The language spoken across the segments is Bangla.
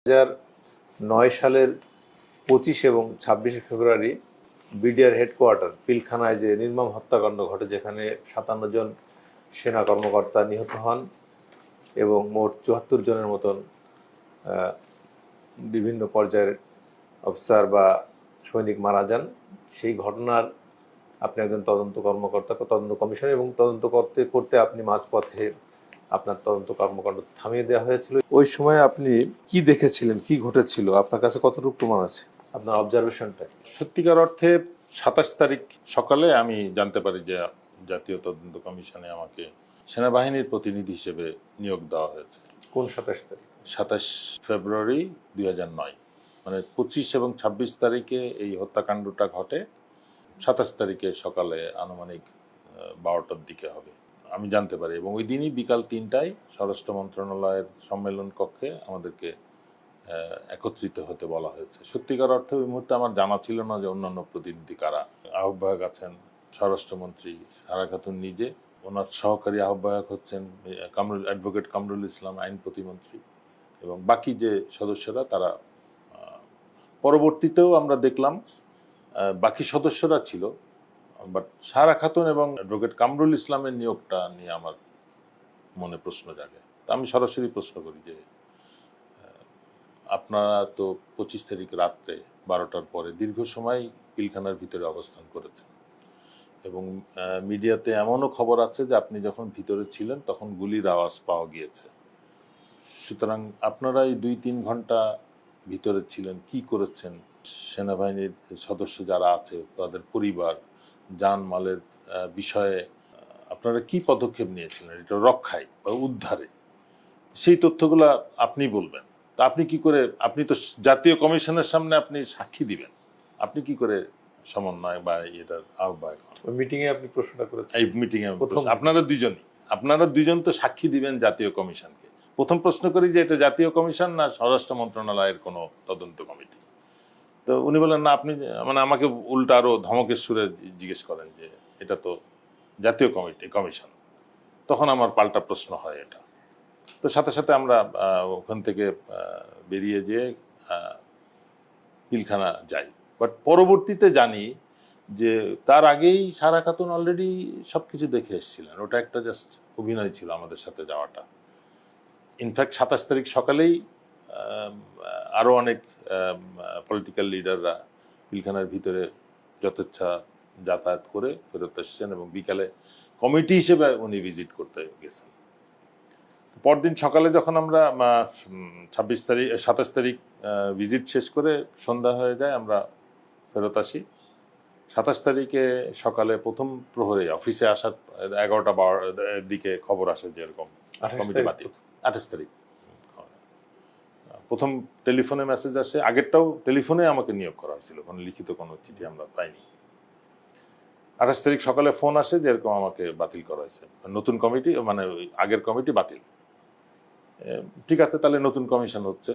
2009 সালের 25 এবং 26 ফেব্রুয়ারি বিডিআর হেডকোয়ার্টার পিলখানায় যে নির্মম হত্যাকাণ্ড ঘটে, যেখানে 57 জন সেনা কর্মকর্তা নিহত হন এবং মোট 74 জনের মতন বিভিন্ন পর্যায়ের অফিসার বা সৈনিক মারা যান। সেই ঘটনার আপনি একজন তদন্ত কর্মকর্তা, তদন্ত কমিশন, এবং তদন্ত করতে করতে আপনি মাঝপথে আপনার তদন্ত কর্মকাণ্ড থামিয়ে দেওয়া হয়েছিল। ওই সময় আপনি কি দেখেছিলেন, কি ঘটেছিল, আপনার কাছে কতটুকু প্রমাণ আছে, আপনার অবজারভেশনটা? সত্যিকার অর্থে 27 তারিখ সকালে আমি জানতে পারি যে জাতীয় তদন্ত কমিশনে আমাকে সেনাবাহিনীর প্রতিনিধি হিসেবে নিয়োগ দেওয়া হয়েছে। কোন 27 তারিখ? 27 ফেব্রুয়ারি 2009, মানে 25 এবং 26 তারিখে এই হত্যাকাণ্ডটা ঘটে। 27 তারিখে সকালে আনুমানিক 12টার দিকে হবে আমি জানতে পারি, এবং ওই দিনই বিকাল 3টায় স্বরাষ্ট্র মন্ত্রণালয়ের সম্মেলন কক্ষে আমাদেরকে একত্রিত হতে বলা হয়েছে। সত্যিকার অর্থে ওই মুহূর্তে আমার জানা ছিল না যে অন্যান্য প্রতিনিধি কারা। আহ্বায়ক আছেন স্বরাষ্ট্রমন্ত্রী সারা খাতুন নিজে, ওনার সহকারী আহ্বায়ক হচ্ছেন অ্যাডভোকেট কামরুল ইসলাম আইন প্রতিমন্ত্রী, এবং বাকি যে সদস্যরা তারা। পরবর্তীতেও আমরা দেখলাম বাকি সদস্যরা ছিল, বাট সারা খাতুন এবং অ্যাডভোকেট কামরুল ইসলামের নিয়োগটা নিয়ে আমার মনে প্রশ্ন জাগে। তা আমি সরাসরি প্রশ্ন করি যে আপনারা তো 25 তারিখ রাত্রে 12টার পরে দীর্ঘ সময় পিলখানার ভিতরে অবস্থান করেছেন, এবং মিডিয়াতে এমনও খবর আছে যে আপনি যখন ভিতরে ছিলেন তখন গুলির আওয়াজ পাওয়া গিয়েছে। সুতরাং আপনারা এই 2-3 ঘন্টা ভিতরে ছিলেন, কি করেছেন? সেনাবাহিনীর সদস্য যারা আছে তাদের পরিবার, জানমালের বিষয়ে আপনারা কি পদক্ষেপ নিয়েছিলেন এটা রক্ষায় বা উদ্ধারে? সেই তথ্যগুলো আপনি বলবেন। তা আপনি কি করে, আপনি তো জাতীয় কমিশনের সামনে আপনি সাক্ষী দিবেন, আপনি কি করে সমন্বয় বা এটার আহ্বায়ক হন? মিটিংয়ে আপনি প্রশ্নটা করেছেন? এই মিটিংয়ে আপনারা দুজন তো সাক্ষী দিবেন জাতীয় কমিশনকে। প্রথম প্রশ্ন করি যে এটা জাতীয় কমিশন না স্বরাষ্ট্র মন্ত্রণালয়ের কোনো তদন্ত কমিটি? তো উনি বলেন না, আপনি মানে আমাকে উল্টা আরো ধমকের সুরে জিজ্ঞেস করেন যে এটা তো জাতীয় কমিশন। তখন আমার পাল্টা প্রশ্ন হয় এটা। তো সাথে সাথে আমরা ওখান থেকে বেরিয়ে যেয়ে পিলখানা যাই। বাট পরবর্তীতে জানি যে তার আগেই সারা খাতুন অলরেডি সবকিছু দেখে এসেছিলেন, ওটা একটা জাস্ট অভিনয় ছিল আমাদের সাথে যাওয়াটা। ইনফ্যাক্ট 27 তারিখ সকালেই আরো অনেক পলিটিক্যাল লিডাররা পিলখানার ভিতরে যথেচ্ছা যাতায়াত করে ফেরত এসছেন, এবং বিকালে কমিটি হিসেবে উনি ভিজিট করতে গেছেন। পরদিন সকালে যখন আমরা 27 তারিখ ভিজিট শেষ করে সন্ধ্যা হয়ে যায়, আমরা ফেরত আসি। 27 তারিখে সকালে প্রথম প্রহরে অফিসে আসার 11টা-12টার দিকে খবর আসে যে এরকম কমিটি বাতিল। 28 তারিখ প্রথম টেলিফোনে মেসেজ আসে। আগেরটাও টেলিফোনে আমাকে নিয়োগ করা হয়েছিল, কোনো লিখিত কোনো চিঠি আমরা পাইনি। 28 তারিখ সকালে ফোন আসে যে এরকম আমাকে বাতিল করা হয়েছে, নতুন কমিটি, মানে আগের কমিটি বাতিল। ঠিক আছে, তাহলে নতুন কমিশন হচ্ছে।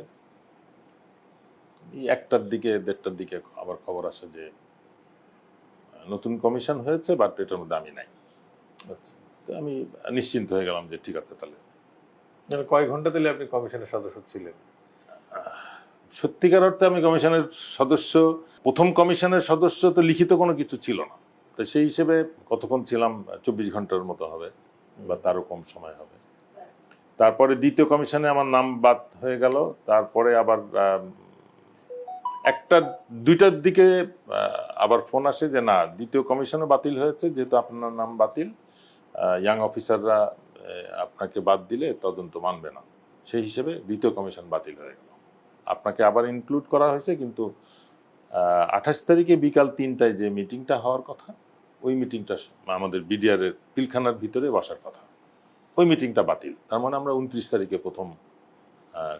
1টার দিকে 1:30টার দিকে আবার খবর আসে যে নতুন কমিশন হয়েছে, বাট এটার মধ্যে আমি নাই। আচ্ছা, তো আমি নিশ্চিন্ত হয়ে গেলাম যে ঠিক আছে। তাহলে কয় ঘন্টা দিলে আপনি কমিশনের সদস্য ছিলেন? সত্যিকার অর্থে আমি কমিশনের সদস্য, প্রথম কমিশনের সদস্য তো লিখিত কোনো কিছু ছিল না, তো সেই হিসেবে কতক্ষণ ছিলাম, 24 ঘন্টার মতো হবে বা তারও কম সময় হবে। তারপরে দ্বিতীয় কমিশনে আমার নাম বাদ হয়ে গেল। তারপরে আবার 1টা-2টার দিকে আবার ফোন আসে যে না, দ্বিতীয় কমিশনও বাতিল হয়েছে, যেহেতু আপনার নাম বাতিল, ইয়াং অফিসাররা আপনাকে বাদ দিলে তদন্ত মানবে না, সেই হিসেবে দ্বিতীয় কমিশন বাতিল হয়ে গেল। আপনাকে আবার ইনক্লুড করা হয়েছে, কিন্তু 28 তারিখে বিকাল 3টায় যে মিটিংটা হওয়ার কথা, ওই মিটিংটা আমাদের বিডিআরের পিলখানার ভিতরে বসার কথা, ওই মিটিংটা বাতিল। তার মানে আমরা 29 তারিখে প্রথম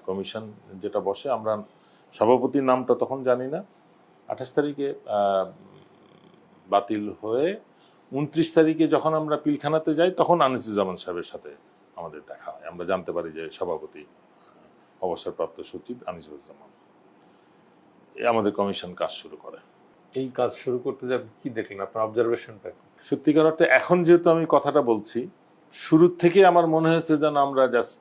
কমিশন যেটা বসে, আমরা সভাপতির নামটা তখন জানি না। 28 তারিখে বাতিল হয়ে 29 তারিখে যখন আমরা পিলখানাতে যাই, তখন আনিসুজ্জামান সাহেবের সাথে আমাদের দেখা হয়। আমরা জানতে পারি যে সভাপতি অবসরপ্রাপ্ত সচিব আনিসুজ্জামান আমাদের কমিশন কাজ শুরু করে। এই কাজ শুরু করতে যে কি দেখলেন, আপনার অবজারভেশনটা? সত্যিকার অর্থে এখন যেহেতু আমি কথাটা বলছি, শুরুর থেকে আমার মনে হয়েছে যেন আমরা জাস্ট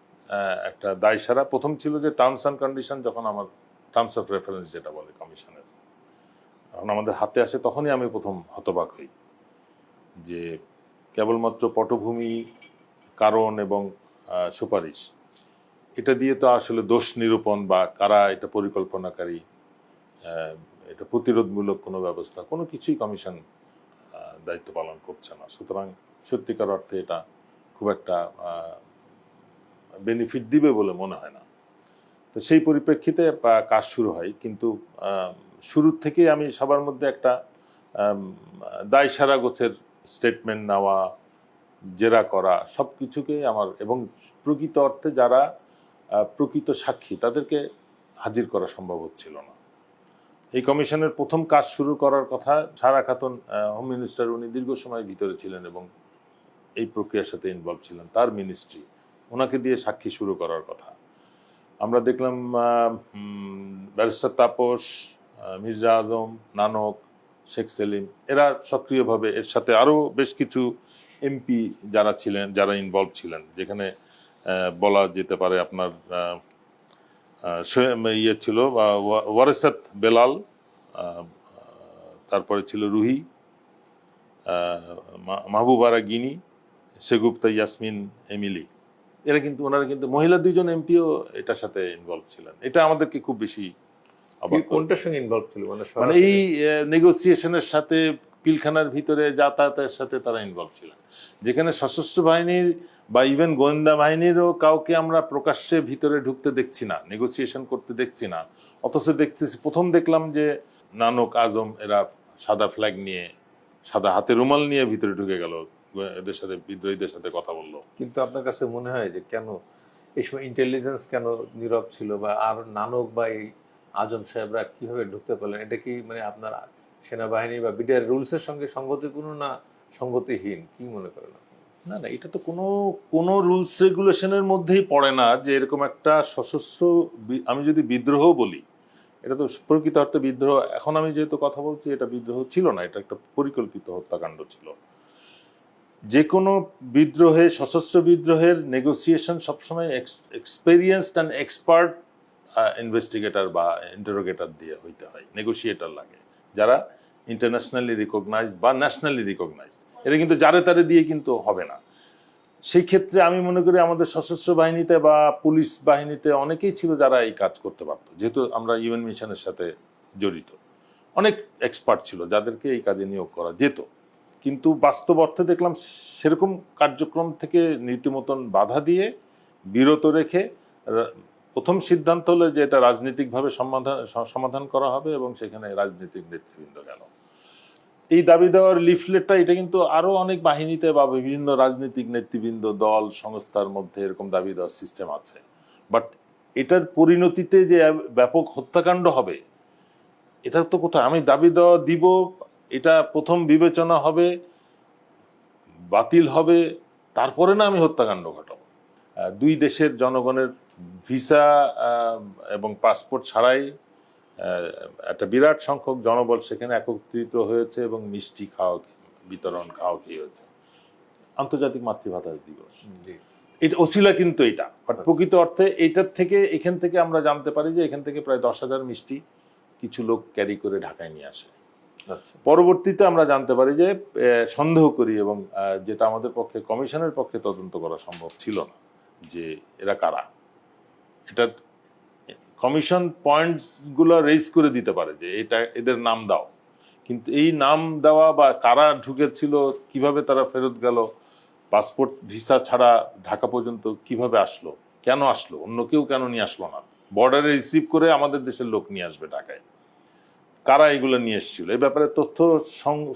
একটা দায়সারা। প্রথম ছিল যে টার্মস অ্যান্ড কন্ডিশন, যখন আমার টার্মস অফ রেফারেন্স যেটা বলে কমিশনের, যখন আমাদের হাতে আসে তখনই আমি প্রথম হতবাক হই যে কেবলমাত্র পটভূমি, কারণ এবং সুপারিশ, এটা দিয়ে তো আসলে দোষ নিরূপণ বা কারা এটা পরিকল্পনাকারী, এটা প্রতিরোধমূলক কোনো ব্যবস্থা, কোনো কিছুই কমিশন দায়িত্ব পালন করছে না। সুতরাং সত্যিকার অর্থে এটা খুব একটা বেনিফিট দিবে বলে মনে হয় না। তো সেই পরিপ্রেক্ষিতে কাজ শুরু হয়, কিন্তু শুরুর থেকেই আমি সবার মধ্যে একটা দায়সারা গোছের স্টেটমেন্ট নেওয়া, জেরা করা, সব কিছুকেই আমার, এবং প্রকৃত অর্থে যারা প্রকৃত সাক্ষী তাদেরকে হাজির করা সম্ভব হচ্ছিল না। এই কমিশনের প্রথম কাজ শুরু করার কথা, সারা খাতুন হোম মিনিস্টার, উনি দীর্ঘ সময় ভিতরে ছিলেন এবং এই প্রক্রিয়ার সাথে ইনভলভ ছিলেন, তার মিনিস্ট্রি, ওনাকে দিয়ে সাক্ষী শুরু করার কথা। আমরা দেখলাম ব্যারিস্টার তাপস, মির্জা আজম, নানক, শেখ সেলিম, এরা সক্রিয়ভাবে, এর সাথে আরও বেশ কিছু এমপি যারা ছিলেন, যারা ইনভলভ ছিলেন, যেখানে বলা যেতে পারে আপনার ইয়ে ছিল ওয়ারেসাত বেলাল, তারপরে ছিল রুহি, মাহবুবারা গিনি, সেগুপ্তা ইয়াসমিন এমিলি, ওনারা কিন্তু মহিলা 2জন এমপিও এটার সাথে ইনভলভ ছিলেন। এটা আমাদেরকে খুব বেশি কোনটার সঙ্গে ইনভলভ ছিল, মানে এই নেগোসিয়েশনের সাথে, পিলখানার ভিতরে যাতায়াতের সাথে তারা ইনভলভ ছিলেন, যেখানে সশস্ত্র বাহিনীর বা ইভেন গোয়েন্দা বাহিনীরও কাউকে আমরা প্রকাশ্যে ভিতরে ঢুকতে দেখছি না, নেগোসিয়েশন করতে দেখছি না। অথচ দেখতেছি, প্রথম দেখলাম যে নানক, আজম এরা সাদা ফ্ল্যাগ নিয়ে, সাদা হাতে রুমাল নিয়ে ভিতরে ঢুকে গেল, এদের সাথে, বিদ্রোহীদের সাথে কথা বললো। কিন্তু আপনার কাছে মনে হয় যে কেন এই সময় ইন্টেলিজেন্স কেন নীরব ছিল, বা আর নানক বা এই আজম সাহেবরা কিভাবে ঢুকতে পারলেন? এটা কি মানে আপনার সেনাবাহিনী বা বিডিআর রুলসের সঙ্গে সঙ্গতিপূর্ণ না সঙ্গতিহীন, কি মনে করেন? না না, এটা তো কোনো রুলস রেগুলেশনের মধ্যেই পড়ে না যে এরকম একটা সশস্ত্র, আমি যদি বিদ্রোহ বলি, এটা তো প্রকৃত অর্থে বিদ্রোহ, এখন আমি যেহেতু কথা বলছি, এটা বিদ্রোহ ছিল না, এটা একটা পরিকল্পিত হত্যাকাণ্ড ছিল। যে কোনো বিদ্রোহে, সশস্ত্র বিদ্রোহের নেগোসিয়েশন সবসময় এক্সপেরিয়েন্সড অ্যান্ড এক্সপার্ট ইনভেস্টিগেটর বা ইন্টারোগেটর দিয়ে হইতে হয়, নেগোসিয়েটর লাগে, যারা ইন্টারন্যাশনালি রিকগনাইজড বা ন্যাশনালি রিকগনাইজড। এটা কিন্তু যারে তারে দিয়ে কিন্তু হবে না। সেই ক্ষেত্রে আমি মনে করি আমাদের সশস্ত্র বাহিনীতে বা পুলিশ বাহিনীতে অনেকেই ছিল যারা এই কাজ করতে পারতো, যেহেতু আমরা ইউএন মিশনের সাথে জড়িত, অনেক এক্সপার্ট ছিল যাদেরকে এই কাজে নিয়োগ করা যেত। কিন্তু বাস্তব অর্থে দেখলাম সেরকম কার্যক্রম থেকে রীতিমতন বাধা দিয়ে, বিরত রেখে, প্রথম সিদ্ধান্ত হলো যে এটা রাজনৈতিকভাবে সমাধান করা হবে, এবং সেখানে রাজনৈতিক নেতৃবৃন্দ গেল। এই দাবি দেওয়ার লিফলেটটা, এটা কিন্তু আরো অনেক বাহিনীতে বা বিভিন্ন রাজনৈতিক নেতৃবৃন্দ, দল, সংস্থার মধ্যে এরকম দাবি দেওয়ার সিস্টেম আছে। বাট এটার পরিণতিতে যে ব্যাপক হত্যাকাণ্ড হবে, এটা তো কোথায়? আমি দাবি দেওয়া দিব, এটা প্রথম বিবেচনা হবে, বাতিল হবে, তারপরে না আমি হত্যাকাণ্ড ঘটাবো। দুই দেশের জনগণের ভিসা এবং পাসপোর্ট ছাড়াই একটা বিরাট সংখ্যক জনবল সেখানে একত্রিত হয়েছে এবং মিষ্টি বিতরণ খাওয়াই হয়েছে। আন্তর্জাতিক মাতৃভাষা দিবস, এটা ওসিলা কিন্তু এটা, বাট প্রকৃত অর্থে এখান থেকে আমরা জানতে পারি যে এখান থেকে প্রায় 10,000 মিষ্টি কিছু লোক ক্যারি করে ঢাকায় নিয়ে আসে। পরবর্তীতে আমরা জানতে পারি যে, সন্দেহ করি, এবং যেটা আমাদের পক্ষে, কমিশনের পক্ষে তদন্ত করা সম্ভব ছিল না, যে এরা কারা। এটা কমিশন পয়েন্টস গুলো রেজ করে দিতে পারে যে এটা এদের নাম দাও, কিন্তু এই নাম দেওয়া বা কারা ঢুকেছিল, কিভাবে তারা ফেরত গেল, পাসপোর্ট ভিসা ছাড়া ঢাকা পর্যন্ত কিভাবে আসলো, কেন আসলো, অন্য কেউ কেন নিয়ে আসলো না, বর্ডারে রিসিভ করে আমাদের দেশের লোক নিয়ে আসবে ঢাকায়, কারা এগুলো নিয়ে এসেছিল, এই ব্যাপারে তথ্য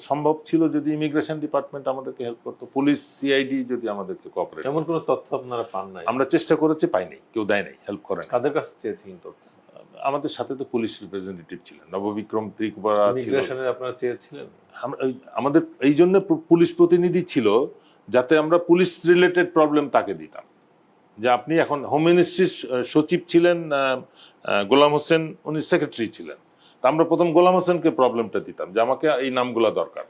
সম্ভব ছিল যদি ইমিগ্রেশন ডিপার্টমেন্ট আমাদেরকে হেল্প করতো, পুলিশ, সিআইডি যদি আমাদেরকে কোঅপারেট। এমন কোনো তথ্য আপনারা পান নাই? আমরা চেষ্টা করেছি, পাইনি, কেউ দেয় নাই, হেল্প করেন। কাদের কাছে চেয়েছিলেন তথ্য? আমাদের সাথে তো পুলিশ রিপ্রেজেন্টেটিভ ছিলেন, নববিক্রম ত্রিপুরা ইমিগ্রেশনের আপনারা চেয়েছিলেন? আমাদের এই জন্য পুলিশ প্রতিনিধি ছিল, যাতে আমরা পুলিশ রিলেটেড প্রবলেম তাকে দিতাম। যে আপনি এখন হোম মিনিস্ট্রির সচিব ছিলেন গোলাম হোসেন, উনি সেক্রেটারি ছিলেন, তা আমরা প্রথম গোলাম হোসেনকে প্রবলেমটা দিতাম যে আমাকে এই নামগুলা দরকার,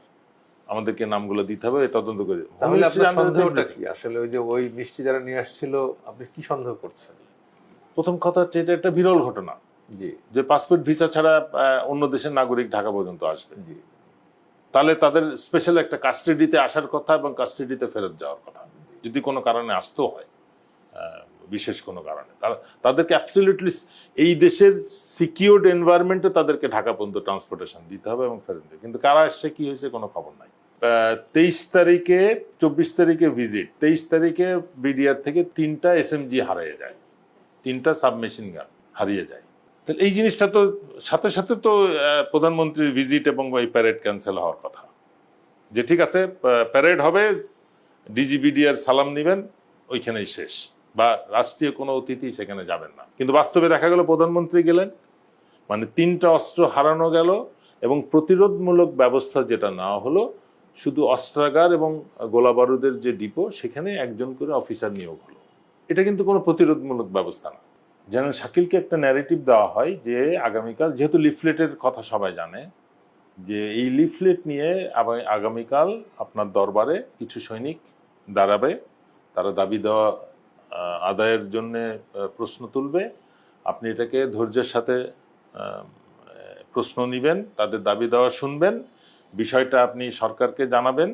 আমাদেরকে নামগুলো দিতে হবে, তদন্ত করে। তাহলে আপনার সন্দেহটা কি আসলে? ওই যে ওই মিষ্টি যারা নিয়ে আসছিল, আপনি কি সন্দেহ করছেন? প্রথম কথা হচ্ছে এটা একটা বিরল ঘটনা, জি যে পাসপোর্ট ভিসা ছাড়া অন্য দেশের নাগরিক ঢাকা পর্যন্ত আসবে। জি। তাহলে তাদের স্পেশাল একটা কাস্টাডিতে আসার কথা এবং কাস্টাডিতে ফেরত যাওয়ার কথা, যদি কোনো কারণে আসতেও হয়, বিশেষ কোনো কারণে তাদেরকে অ্যাবসলিউটলি এই দেশের সিকিউরড এনভায়রনমেন্টে তাদেরকে ঢাকা পর্যন্ত ট্রান্সপোর্টেশন দিতে হবে এবং ফেরত দিতে। কিন্তু কারা আসছে, কি হয়েছে, কোনো খবর নাই। 23 তারিখে 24 তারিখে ভিজিট, 23 তারিখে বিডিআর থেকে 3টা SMG হারিয়ে যায়, 3টা সাবমেশিন গান হারিয়ে যায়। তাহলে এই জিনিসটা তো সাথে সাথে তো প্রধানমন্ত্রীর ভিজিট এবং ওই প্যারেড ক্যান্সেল হওয়ার কথা, যে ঠিক আছে প্যারেড হবে, ডিজিবিডিআর সালাম নিবেন, ওইখানেই শেষ, বা রাষ্ট্রীয় কোনো অতিথি সেখানে যাবেন না। কিন্তু বাস্তবে দেখা গেল প্রধানমন্ত্রী গেলেন, মানে 3টা অস্ত্র হারানো গেল, এবং প্রতিরোধমূলক ব্যবস্থা যেটা নেওয়া হলো, শুধু অস্ত্রাগার এবং গোলা বারুদের যে ডিপো, সেখানে একজন করে অফিসার নিয়োগ হলো। এটা কিন্তু কোনো প্রতিরোধমূলক ব্যবস্থা না। জেনারেল শাকিলকে একটা ন্যারেটিভ দেওয়া হয় যে আগামীকাল, যেহেতু লিফলেটের কথা সবাই জানে, যে এই লিফলেট নিয়ে আগামীকাল আপনার দরবারে কিছু সৈনিক দাঁড়াবে, তারা দাবি দেওয়া আদায়ের জন্য প্রশ্ন তুলবে, আপনি এটাকে ধৈর্যের সাথে প্রশ্ন নিবেন, তাদের দাবি দেওয়া শুনবেন, বিষয়টা আপনি সরকারকে জানাবেন,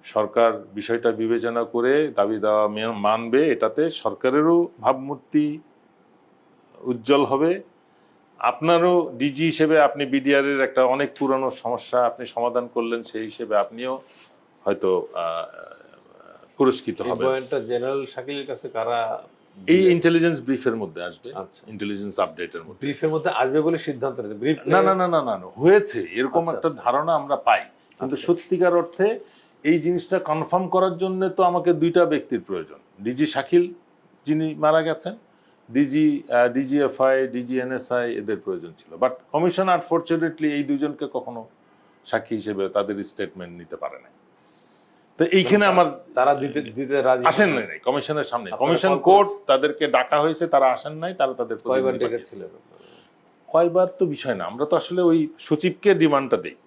সরকার বিষয়টা বিবেচনা করে দাবি দেওয়া মানবে, এটাতে সরকারেরও ভাবমূর্তি উজ্জ্বল হবে, আপনারও ডিজি হিসেবে আপনি বিডিআর এর একটা অনেক পুরনো সমস্যা আপনি সমাধান করলেন, সেই হিসেবে আপনিও হয়তো পুরস্কৃত হবেন। জেনারেল শাকিলের কাছে কারা এই ইন্টেলিজেন্স ব্রিফের মধ্যে আসবে, আচ্ছা, ইন্টেলিজেন্স আপডেটের মধ্যে। ব্রিফের মধ্যে আসবে বলে সিদ্ধান্ত নিতে? ব্রিফ না না না না না না, হয়েছে এরকম আচ্ছা, একটা আচ্ছা। ধারণা আমরা পাই, কিন্তু আচ্ছা। সত্যিকার অর্থে এই জিনিসটা কনফার্ম করার জন্য তো আমাকে 2টা ব্যক্তির প্রয়োজন। ডিজি শাকিল যিনি মারা গেছেন, ডিজিএফআই, ডিজিএনএসআই, এদের প্রয়োজন ছিল, বাট কমিশন আনফরচুনেটলি এই দুজনকে কখনো সাক্ষী হিসেবে তাদের স্টেটমেন্ট নিতে পারে নাই। তো এইখানে আমার তারা দিতে দিতে রাজি আসেন নাই কমিশনের সামনে, আপনারা কমিশন call কোর্ট তাদেরকে ডাকা হয়েছে, তারা আসেন নাই, তারা তাদের কয়বার প্রতিনিধি পাঠিয়েছে। ডেকেছিলেন? কয়বার তো বিষয় না, আমরা তো আসলে ওই সচিবকে ডিমান্ডটা দিই,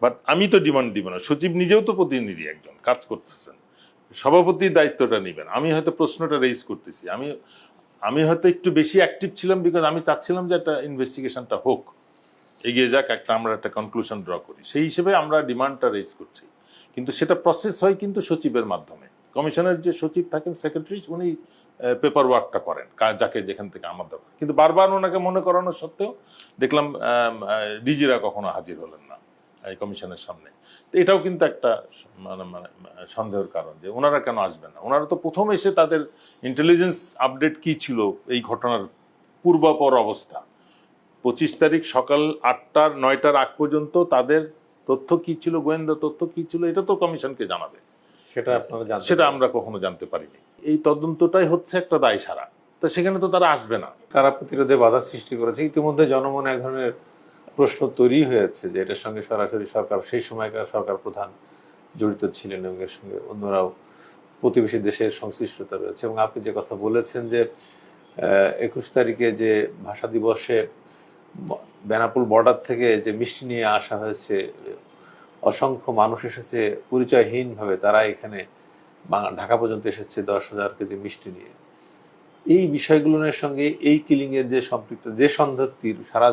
বাট আমি তো ডিমান্ড দিব না, সচিব নিজেও তো প্রতিনিধি, একজন কাজ করতেছেন, সভাপতির দায়িত্বটা নেবেন। আমি হয়তো প্রশ্নটা রেইজ করতেছি, আমি হয়তো একটু বেশি অ্যাক্টিভ ছিলাম, বিকজ আমি চাচ্ছিলাম যে একটা ইনভেস্টিগেশনটা হোক, এগিয়ে যাক, আমরা একটা কনক্লুশন ড্র করি, সেই হিসেবে আমরা ডিমান্ডটা রেইজ করছি। কিন্তু সেটা প্রসেস হয় কিন্তু সচিবের মাধ্যমে, কমিশনের যে সচিব থাকেন, সেক্রেটারি, উনি পেপার ওয়ার্কটা করেন, যাকে যেখান থেকে আমার দরকার। কিন্তু বারবার ওনাকে মনে করানো সত্ত্বেও দেখলাম ডিজিরা কখনো হাজির হলেন না এই কমিশনের সামনে। তো এটাও কিন্তু একটা মানে মানে সন্দেহের কারণ, যে ওনারা কেন আসবেন না। ওনারা তো প্রথম এসে তাদের ইন্টেলিজেন্স আপডেট কি ছিল এই ঘটনার পূর্বাপর অবস্থা, 25 তারিখ সকাল 8টার 9টার আগ পর্যন্ত তাদের তথ্য কি ছিল, গোয়েন্দা তথ্য কি ছিল, এটা তো কমিশনকে জানাবে, সেটা আপনারা জানতে সেটা পারেন। আমরা কখনো জানতে পারিনি। এই তদন্তটাই হচ্ছে একটা দায় সারা, তো সেখানে তো তারা আসবে না। কারা প্রতিরোধে বাধা সৃষ্টি করেছে? ইতিমধ্যে জনমনে এক ধরনের প্রশ্ন তৈরি হয়েছে যে এটার সঙ্গে সরাসরি সরকার, সেই সময়কার সরকার প্রধান জড়িত ছিলেন, এবং এর সঙ্গে অন্যরাও, প্রতিবেশী দেশের সংশ্লিষ্টতা রয়েছে। এবং আপনি যে কথা বলেছেন যে 21 তারিখে যে ভাষা দিবসে বেনাপোল বর্ডার থেকে যে মিষ্টি নিয়ে আসা হয়েছে, অসংখ্য মানুষ এসেছে পরিচয়হীনভাবে, তারা এখানে ঢাকা পর্যন্ত এসেছে 10,000 কেজি মিষ্টি নিয়ে। এই বিষয়গুলোর সঙ্গে এই কিলিং এর যে সম্পৃক্ত, যে সন্দেহটির সারা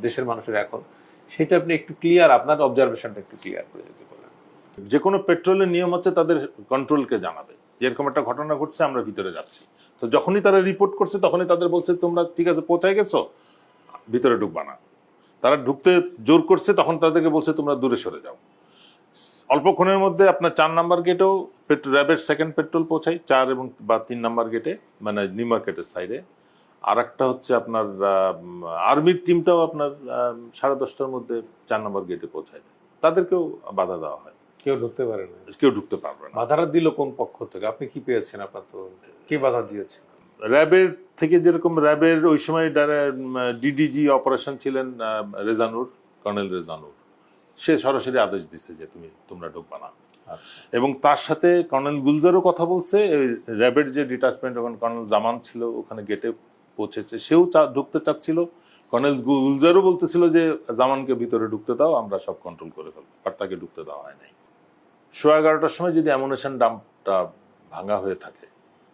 দেশের মানুষের এখন, সেটা আপনি একটু ক্লিয়ার, আপনার অবজারভেশনটা একটু ক্লিয়ার করে যদি বলেন। যে কোনো পেট্রোলের নিয়ম হচ্ছে তাদের কন্ট্রোলকে জানাবে যে এরকম একটা ঘটনা ঘটছে, আমরা ভিতরে যাচ্ছি। তো যখনই তারা রিপোর্ট করছে, তখনই তাদের বলছে তোমরা ঠিক আছে পৌঁছায় গেছো, ভিতরে ঢুকবা না। তারা ঢুকতে জোর করছে, তখন তাদেরকে বলছে তোমরা দূরে সরে যাও। অল্পক্ষণের মধ্যে আপনার 4 নাম্বার গেটেও র্যাবের সেকেন্ড পেট্রোল পৌঁছায়, 4 এবং বা 3 নাম্বার গেটে, মানে নিউ মার্কেটের সাইডে। আর একটা হচ্ছে আপনার আর্মির টিমটাও আপনার 10:30টার মধ্যে 4 নাম্বার গেটে পৌঁছায়। তাদেরকেও বাধা দেওয়া হয়, কেউ ঢুকতে পারে না। কেউ ঢুকতে পারবে না। বাধাটা দিল কোন পক্ষ থেকে? আপনি কি পেয়েছেন আপনার তদন্তে? কে বাধা দিয়েছে? র্যাবের থেকে, যেরকম র্যাবের ওই সময় ডিডিজি অপারেশন ছিলেন রেজানুর, কর্নেল রেজানুর, সে সরাসরি আদেশ দিচ্ছে যে তোমরা ঢুকবা না। আচ্ছা। এবং তার সাথে কর্নেল গুলজারও কথা বলছে, র্যাবের যে ডিটাচমেন্ট, ওখানে কর্নেল জামান ছিল, ওখানে গেটে পৌঁছেছে, সেও ঢুকতে চাচ্ছিল। কর্নেল গুলজারও বলতেছিল যে জামানকে ভিতরে ঢুকতে দাও, আমরা সব কন্ট্রোল করে ফেলবো, আর তাকে ঢুকতে দেওয়া হয় নাই। 11:15টার সময় যদি অ্যামুনেশন ডাম্পটা ভাঙা হয়ে থাকে,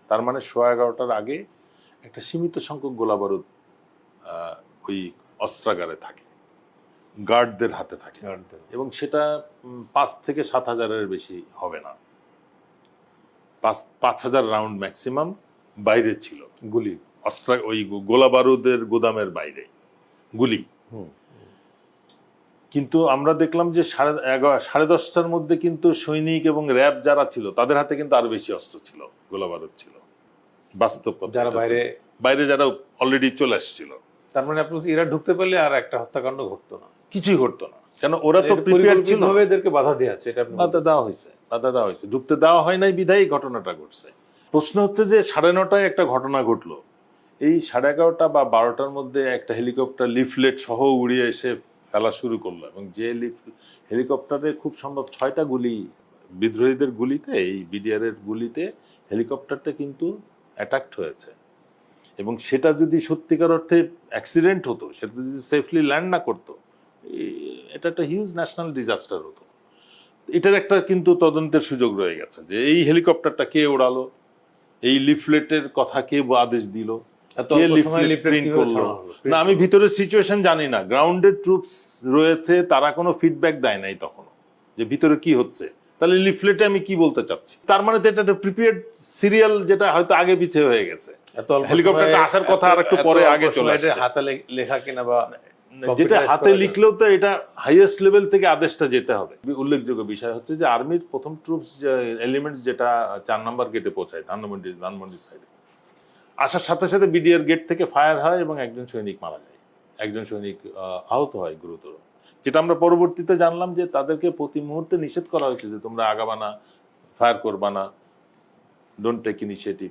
তার মানে 11:15টার আগে একটা সীমিত সংখ্যক গোলাবারুদ ওই অস্ত্রাগারে থাকে, গার্ডদের হাতে থাকে, এবং সেটা 5 থেকে 7 হাজারের বেশি হবে না। 5,000 রাউন্ড ম্যাক্সিমাম বাইরে ছিল, গুলি, ওই গোলাবারুদের গোদামের বাইরে গুলি। কিন্তু আমরা দেখলাম যে 10:30টার মধ্যে কিন্তু সৈনিক এবং র্যাব যারা ছিল তাদের হাতে কিন্তু আরো বেশি অস্ত্র ছিল, গোলাবারুদ ছিল। বাস্তব কথা, যারা বাইরে যারা অলরেডি চলে আসছিল। তার মানে আপনি এরা ঢুকতে পারলে আর একটা হত্যাকাণ্ড ঘটতো না, কিছুই ঘটতো না, কেন ওরা তো প্রিপেয়ার ছিল। এদেরকে বাধা দেওয়া হচ্ছে, এটা বাধা দেওয়া হয়েছে, ঢুকতে দেওয়া হয় নাই বিধায় ঘটনাটা ঘটছে। প্রশ্ন হচ্ছে যে 9:30টায় একটা ঘটনা ঘটলো, এই 11:30 বা 12টার মধ্যে একটা হেলিকপ্টার লিফলেট সহ উড়িয়ে এসে ফেলা শুরু করলো, এবং যে হেলিকপ্টারে খুব সম্ভব 6টা গুলি, বিদ্রোহীদের গুলিতে, এই বিডিআর এর গুলিতে হেলিকপ্টারটা কিন্তু অ্যাটাকড হয়েছে। এবং সেটা যদি সত্যিকার অর্থে অ্যাক্সিডেন্ট হতো, সেটা যদি সেফলি ল্যান্ড না করতো, এটা একটা হিউজ ন্যাশনাল ডিজাস্টার হতো। এটার একটা কিন্তু তদন্তের সুযোগ রয়ে গেছে, যে এই হেলিকপ্টারটা কে ওড়ালো, এই লিফলেটের কথা কে আদেশ দিল, কে লিফলেট প্রিন্ট করলো। না, আমি ভিতরের সিচুয়েশন জানি না, গ্রাউন্ডেড ট্রুপস রয়েছে, তারা কোনো ফিডব্যাক দেয় নাই তখনও যে ভিতরে কি হচ্ছে। তাহলে লিফলেটে আমি কি বলতে চাচ্ছি, তার মানে তো এটা একটা প্রিপেয়ার্ড সিরিয়াল, যেটা হয়তো আগে পিছিয়ে হয়ে গেছে। হেলিকপ্টারটা আসার কথা আর একটু পরে আগে চলে আসছে। হাতে লেখা কিনা বা যেটা হাতে লিখলেও তো এটা হাইয়েস্ট লেভেল থেকে আদেশটা যেতে হবে। উল্লেখযোগ্য বিষয় হচ্ছে যে আর্মির প্রথম ট্রুপস এলিমেন্টস যেটা 4 নম্বর গেটে পৌঁছায়, ধানমন্ডি সাইডে, আসার সাথে সাথে বিডিআর গেট থেকে ফায়ার হয় এবং একজন সৈনিক মারা যায়, একজন সৈনিক আহত হয় গুরুতর। যেটা আমরা পরবর্তীতে জানলাম যে তাদেরকে প্রতি মুহূর্তে নিষেধ করা হয়েছে যে তোমরা আগাবা না, ফায়ার করবা না, don't take initiative,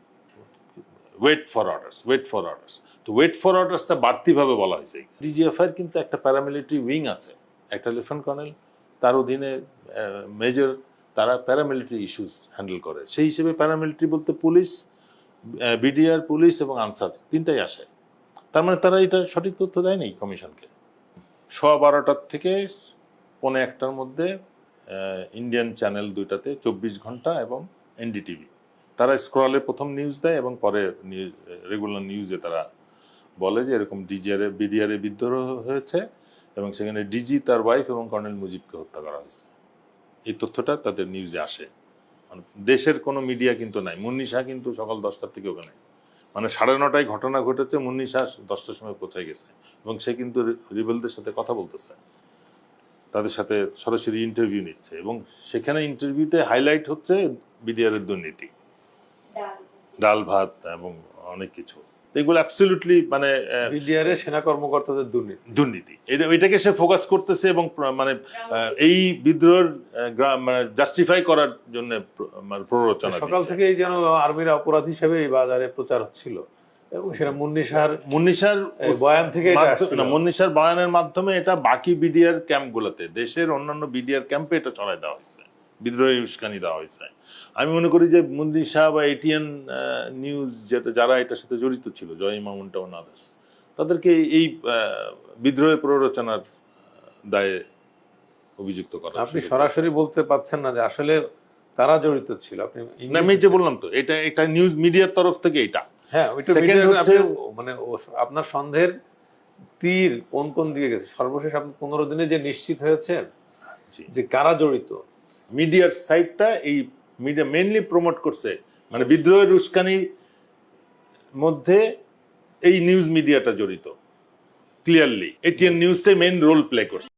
wait for orders. তো ওয়েট ফর অর্ডার্সটা বাড়তিভাবে বলা হয়েছে। ডিজিএফআই কিন্তু একটা প্যারামিলিটারি উইং আছে, একটা লেফটেন্যান্ট কর্নেল, তার অধীনে মেজর, তারা প্যারামিলিটারি ইস্যুস হ্যান্ডেল করে। সেই হিসেবে প্যারামিলিটারি বলতে পুলিশ, বিডিআর, পুলিশ এবং আনসার তিনটাই আসে। তার মানে তারা এটা সঠিক তথ্য দেয়নি কমিশনকে। 12:15 থেকে 1:45টার মধ্যে ইন্ডিয়ান চ্যানেল 2টাতে 24 ঘন্টা এবং এনডিটিভি, তারা স্ক্রলে প্রথম নিউজ দেয় এবং পরে রেগুলার নিউজে তারা বলে যে এরকম বিডিআর এ বিদ্রোহ হয়েছে এবং সেখানে ডিজি, তার ওয়াইফ এবং কর্নেল মুজিবকে হত্যা করা হয়েছে। এই তথ্যটা তাদের নিউজে আসে। মানে দেশের কোনো মিডিয়া কিন্তু নাই। মুন্নি শাহ কিন্তু সকাল 10টার থেকে ওখানে, মানে 9:30টায় ঘটনা ঘটেছে, মুন্নি শাহ 10টার সময় পৌঁছে গেছে এবং সে কিন্তু রিবেলদের সাথে কথা বলতেছে, তাদের সাথে সরাসরি ইন্টারভিউ নিচ্ছে, এবং সেখানে ইন্টারভিউতে হাইলাইট হচ্ছে বিডিআর এর দুর্নীতি, ডাল ভাত এবং অনেক কিছু। এগুলো অ্যাবসলিউটলি মানে বিডিআর এর সেনা কর্মকর্তাদের দুর্নীতি, এটাকে সে ফোকাস করতেছে এবং মানে এই বিদ্রোহের মানে জাস্টিফাই করার জন্য প্ররোচনা। সকাল থেকেই যেন আর্মিরা অপরাধ হিসেবে এই বাজারে প্রচার হচ্ছিল, এবং সেটা মুন্নি শাহর বয়ান থেকে মুন্নি শাহর বয়ানের মাধ্যমে এটা বাকি বিডিআর ক্যাম্পগুলোতে, দেশের অন্যান্য বিডিআর ক্যাম্পে এটা ছড়াই দেওয়া হয়েছে, বিদ্রোহী উস্কানি দেওয়া হয়েছে। আমি মনে করি যে মুন্নি শাহ বা এটিএন নিউজ, যারা এটার সাথে জড়িত ছিল, জয় মামুন টাউন আদার্স, তাদেরকে এই বিদ্রোহের প্ররোচনার দায়ে অভিযুক্ত করা। আপনি সরাসরি বলতে পারছেন না যে আসলে তারা জড়িত ছিল? আপনি আমি এটা বললাম তো, এটা নিউজ মিডিয়ার তরফ থেকে এটা। হ্যাঁ, মানে আপনার সন্দেহের তীর কোন কোন দিকে গেছে? সর্বশেষ আপনি 15 দিনে যে নিশ্চিত হয়েছেন যে কারা জড়িত, মিডিয়ার সাইডটা এই মিডিয়া মেইনলি প্রমোট করছে, মানে বিদ্রোহের উস্কানির মধ্যে এই নিউজ মিডিয়াটা জড়িত ক্লিয়ারলি। এটিএন নিউজটাই মেইন রোল প্লে করছে।